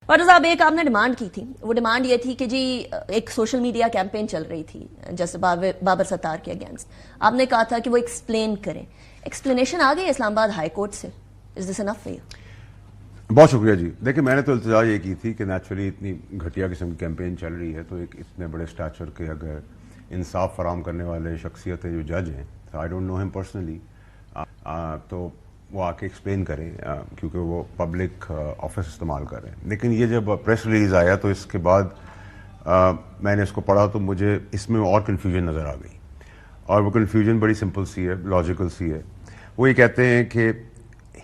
اور صاحب ایک آپ نے ڈیمانڈ کی تھی, وہ ڈیمانڈ یہ تھی کہ جی ایک سوشل میڈیا کیمپین چل رہی تھی جیسے بابر ستار کے اگینسٹ, آپ نے کہا تھا کہ وہ ایکسپلین کریں. ایکسپلینیشن آ گئی اسلام آباد ہائی کورٹ سے, از دس انف فار یو؟ بہت شکریہ جی. دیکھیں میں نے تو التجا یہ کی تھی کہ نیچرلی اتنی گھٹیا قسم کی کیمپین چل رہی ہے تو ایک اتنے بڑے اسٹیچر کے اگر انصاف فراہم کرنے والے شخصیتیں جو جج ہیں, آئی ڈونٹ نو ہم پرسنلی, تو وہ آ کے ایکسپلین کریں کیونکہ وہ پبلک آفس استعمال کر رہے ہیں. لیکن یہ جب پریس ریلیز آیا تو اس کے بعد میں نے اس کو پڑھا تو مجھے اس میں اور کنفیوژن نظر آ گئی, اور وہ کنفیوژن بڑی سمپل سی ہے, لاجیکل سی ہے. وہ یہ کہتے ہیں کہ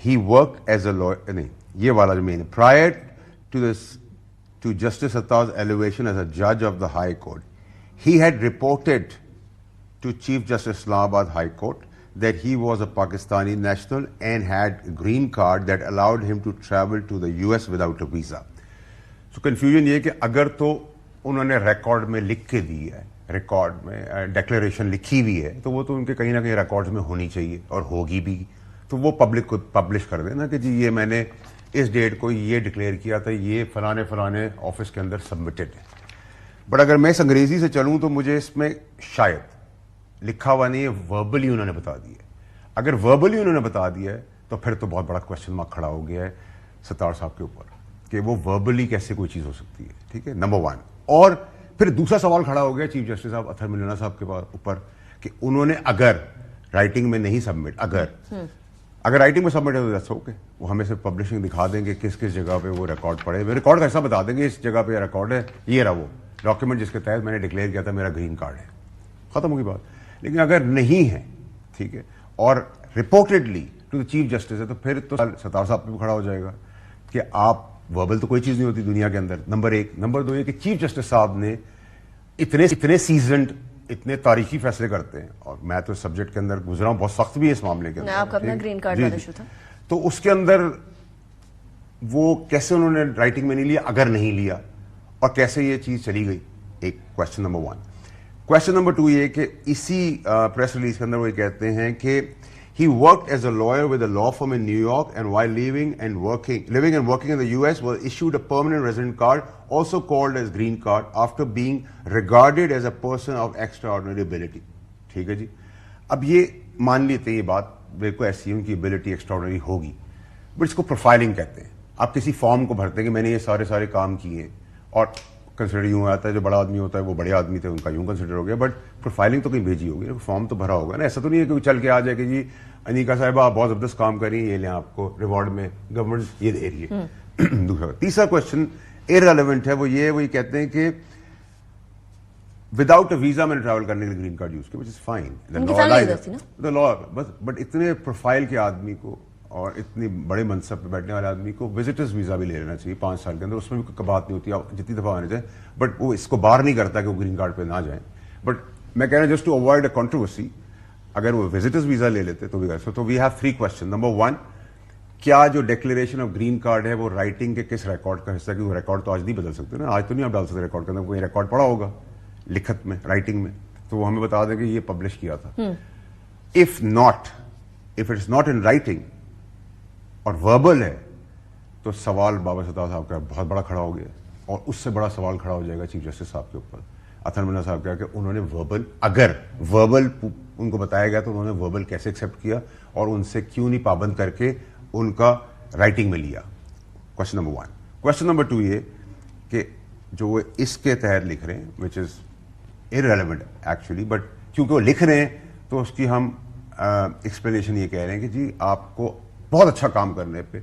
he work as a lawyer, نہیں یہ والا جو مین ہے, prior to justice Sattar's elevation as a judge of the High Court, he had reported to Chief Justice Islamabad High Court that he was a Pakistani national and had a green card that allowed him to travel to the US without a visa. So confusion یہ کہ اگر تو انہوں نے record میں لکھ کے دی ہے, ریکارڈ میں ڈیکلیریشن لکھی ہوئی ہے, تو وہ تو ان کے کہیں نہ کہیں ریکارڈ میں ہونی چاہیے اور ہوگی بھی, تو وہ پبلک کو پبلش کر دینا کہ جی یہ میں نے اس ڈیٹ کو یہ ڈکلیئر کیا تھا, یہ فلانے فلانے آفس کے اندر سبمٹڈ ہے. بٹ اگر میں اس انگریزی سے چلوں تو مجھے اس میں شاید لکھا ہوا نہیں ہے, وربلی انہوں نے بتا دیا ہے. اگر وربلی انہوں نے بتا دیا ہے تو پھر تو بہت بڑا کوشچن مارک کھڑا ہو گیا ہے ستار صاحب کے اوپر کہ وہ وربلی کیسے کوئی چیز ہو سکتی ہے. ٹھیک ہے, نمبر ون. اور پھر دوسرا سوال کھڑا ہو گیا چیف جسٹس صاحب اطہر ملینا صاحب کے اوپر کہ انہوں نے اگر رائٹنگ میں نہیں سبمٹ, اگر رائٹنگ میں سبمٹ ہے تو دیٹس اوکے, وہ ہمیں صرف پبلشنگ دکھا دیں گے کس کس جگہ پہ وہ ریکارڈ پڑے, ریکارڈ کا ایسا بتا دیں گے اس جگہ پہ ریکارڈ ہے, یہ رہا وہ ڈاکیومنٹ جس کے تحت میں نے ڈکلیئر کیا تھا میرا گرین کارڈ ہے, ختم ہوگی بات. لیکن اگر نہیں ہے, ٹھیک ہے, اور رپورٹڈلی ٹو دی چیف جسٹس ہے, تو پھر تو ستار صاحب پہ بھی کھڑا ہو جائے گا کہ آپ وربل تو کوئی چیز نہیں ہوتی دنیا کے اندر, نمبر ایک. نمبر دو یہ کہ چیف جسٹس صاحب نے اتنے سیزنڈ, اتنے تاریخی فیصلے کرتے ہیں, اور میں تو اس سبجیکٹ کے اندر گزرا ہوں, بہت سخت بھی ہے اس معاملے کے اندر. آپ کا اپنا گرین کارڈ والا ایشو تھا, تو اس کے اندر وہ کیسے انہوں نے رائٹنگ میں نہیں لیا, اگر نہیں لیا, اور کیسے یہ چیز چلی گئی, ایک question number one. Question number two یہ کہ اسی پریس ریلیز کے اندر وہ یہ کہتے ہیں کہ he worked as a lawyer with a law firm in New York, and while living and working in the US was issued a permanent resident card, also called as green card, after being regarded as a person of extraordinary ability. ٹھیک ہے جی. اب یہ مان لیتے ہیں یہ بات بالکل ایسی ہے, ان کی ابیلٹی ایکسٹراڈنری ہوگی, بٹ اس کو پروفائلنگ کہتے ہیں. آپ کسی فارم کو بھرتے ہیں کہ میں نے یہ سارے کام کیے, اور کنسیڈر یوں آتا ہے, جو بڑا آدمی ہوتا ہے وہ بڑے آدمی تھے ان کا یوں کنسیڈر ہو گیا, بٹ پروفائلنگ تو کہیں بھیجی ہوگی, فارم تو بھرا ہوگا نا. ایسا تو نہیں ہے کہ چل کے آ جائے کہ جی انیکا صاحبہ آپ بہت زبردست کام کر رہی ہیں, یہ لیں آپ کو ریوارڈ میں گورنمنٹ یہ دے رہی ہے. دوسرا تیسرا کوشچن ارریلیونٹ ہے, وہ یہ کہتے ہیں کہ وداؤٹ اے ویزا میں نے ٹریول کرنے کے لیے گرین کارڈ یوز کیا, which is fine, the law, but اتنے پروفائل کے آدمی کو اور اتنی بڑے منصب پہ بیٹھنے والے آدمی کو وزٹرز ویزا بھی لے لینا چاہیے 5 سال کے اندر, اس میں بھی کوئی بات نہیں ہوتی, آپ جتنی دفعہ آنے چاہیں, بٹ وہ اس کو باہر نہیں کرتا کہ وہ گرین کارڈ پہ نہ جائیں. بٹ میں کہہ رہا ہوں just to avoid a controversy, اگر وہ وزٹرز ویزا لے لیتے تو بھی کر سکتے. تو وی ہیو 3 کوشچن. نمبر 1, کیا جو ڈیکلیریشن آف گرین کارڈ ہے وہ رائٹنگ کے کس ریکارڈ کا حصہ ہے, کہ وہ ریکارڈ تو آج نہیں بدل سکتے نا, آج تو نہیں آپ ڈال سکتے ریکارڈ کے اندر, کوئی ریکارڈ پڑا ہوگا لکھت میں, رائٹنگ میں, تو وہ ہمیں بتا دیں کہ یہ پبلش کیا تھا. If it's not in writing اور وربل ہے, تو سوال بابر ستار صاحب کا بہت بڑا کھڑا ہو گیا, اور اس سے بڑا سوال کھڑا ہو جائے گا چیف جسٹس صاحب کے اوپر, اطہر ملینا صاحب کا, کہ انہوں نے اگر وربل ان کو بتایا گیا تو انہوں نے وربل کیسے ایکسیپٹ کیا, اور ان سے کیوں نہیں پابند کر کے ان کا رائٹنگ میں لیا. Question number 1. کوشچن نمبر 2 یہ کہ جو وہ اس کے تحت لکھ رہے ہیں, وچ از irrelevant ایکچولی, بٹ کیونکہ وہ لکھ رہے ہیں تو اس کی ہم ایکسپلینیشن یہ کہہ رہے ہیں کہ جی آپ کو بہت اچھا کام کرنے پہ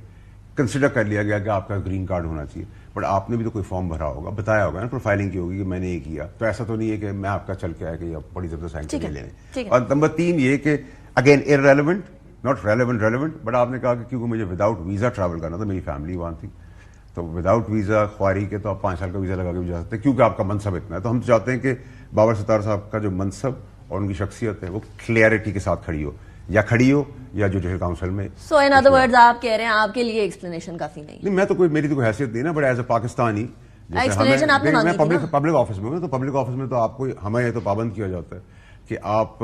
کنسیڈر کر لیا گیا کہ آپ کا گرین کارڈ ہونا چاہیے, بٹ آپ نے بھی تو کوئی فارم بھرا ہوگا, بتایا ہوگا نا, پروفائلنگ کی ہوگی کہ میں نے یہ کیا, تو ایسا تو نہیں ہے کہ میں آپ کا چل کے آیا کہ آپ بڑی زبردست سائنس لے لیں. اور نمبر 3 یہ کہ again irrelevant, not relevant, but آپ نے کہا کہ کیونکہ مجھے وداؤٹ ویزا ٹریول کرنا تھا, میری فیملی وہاں تھی, تو وداؤٹ ویزا خواری کے تو آپ 5 سال کا ویزا لگا کے بھی جا سکتے ہیں, کیونکہ آپ کا منصب اتنا ہے. تو ہم چاہتے ہیں کہ بابر ستار صاحب کا جو منصب اور ان کی شخصیت ہے وہ کلیئرٹی کے ساتھ کھڑی ہو, یا جوڈیشل کاؤنسل میں. سو ان ادر ورڈز آپ کہہ رہے ہیں آپ کے لیے ایکسپلینیشن کافی نہیں. میں تو میری تو کوئی حیثیت نہیں نا, بٹ ایز اے پاکستانی میں پبلک آفس میں ہوں, تو پبلک آفس میں تو آپ کو ہمیں یہ تو پابند کیا جاتا ہے کہ آپ